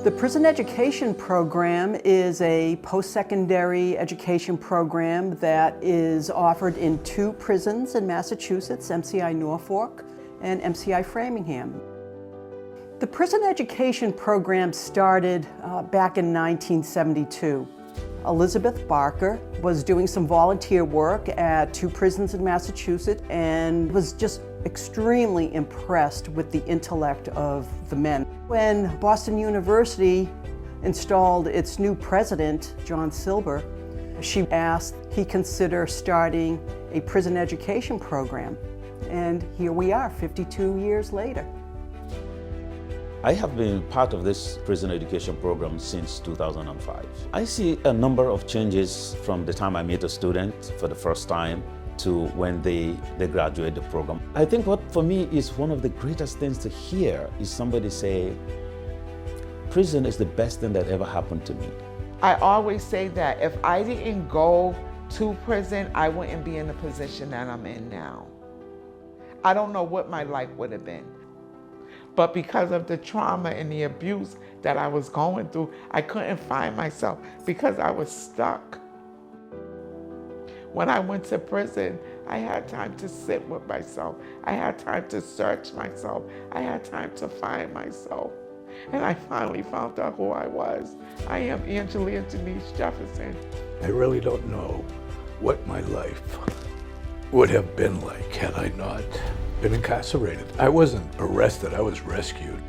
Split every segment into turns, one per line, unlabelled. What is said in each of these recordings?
The Prison Education Program is a post-secondary education program that is offered in 2 prisons in Massachusetts, MCI Norfolk and MCI Framingham. The Prison Education Program started back in 1972. Elizabeth Barker was doing some volunteer work at 2 prisons in Massachusetts and was just extremely impressed with the intellect of the men. When Boston University installed its new president, John Silber, she asked he consider starting a prison education program. And here we are, 52 years later.
I have been part of this prison education program since 2005. I see a number of changes from the time I meet a student for the first time to when they graduate the program. I think what for me is one of the greatest things to hear is somebody say, prison is the best thing that ever happened to me.
I always say that if I didn't go to prison, I wouldn't be in the position that I'm in now. I don't know what my life would have been. But because of the trauma and the abuse that I was going through, I couldn't find myself because I was stuck. When I went to prison, I had time to sit with myself. I had time to search myself. I had time to find myself. And I finally found out who I was. I am Angelia Denise Jefferson.
I really don't know what my life would have been like had I not been incarcerated. I wasn't arrested, I was rescued.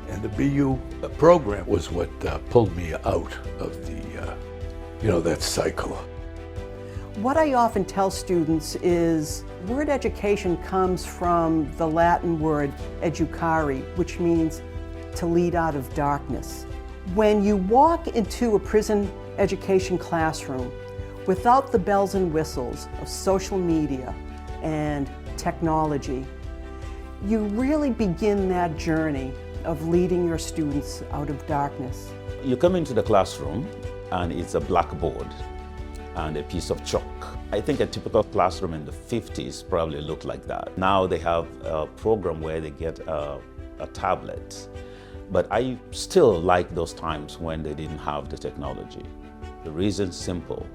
And the BU program was what pulled me out of the, that cycle.
What I often tell students is word education comes from the Latin word educare, which means to lead out of darkness. When you walk into a prison education classroom without the bells and whistles of social media and technology, you really begin that journey of leading your students out of darkness.
You come into the classroom and it's a blackboard and a piece of chalk. I think a typical classroom in the 50s probably looked like that. Now they have a program where they get a tablet. But I still like those times when they didn't have the technology. The reason's simple.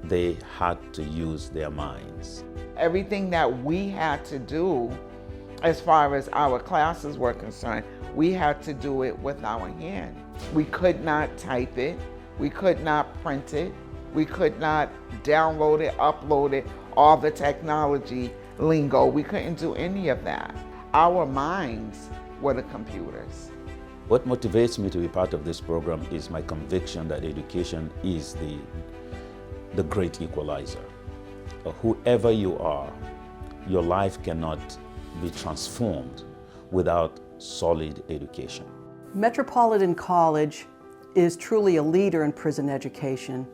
They had to use their minds.
Everything that we had to do, as far as our classes were concerned, we had to do it with our hand. We could not type it. We could not print it. We could not download it, upload it, all the technology lingo. We couldn't do any of that. Our minds were the computers.
What motivates me to be part of this program is my conviction that education is the great equalizer. Whoever you are, your life cannot be transformed without solid education.
Metropolitan College is truly a leader in prison education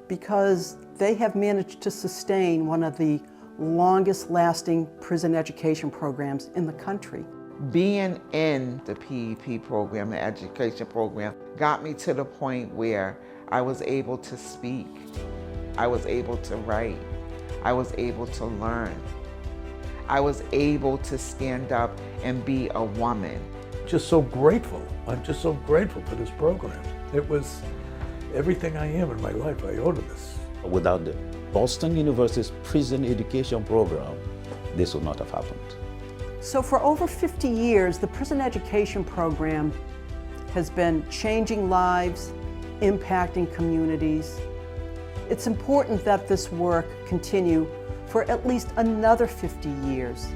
because they have managed to sustain one of the longest lasting prison education programs in the country.
Being in the PEP program, the education program, got me to the point where I was able to speak, I was able to write, I was able to learn, I was able to stand up and be a woman.
Just so grateful. I'm just so grateful for this program. It was everything I am in my life I owe to this.
Without the Boston University's prison education program, this would not have happened.
So for over 50 years, the prison education program has been changing lives, impacting communities. It's important that this work continue for at least another 50 years.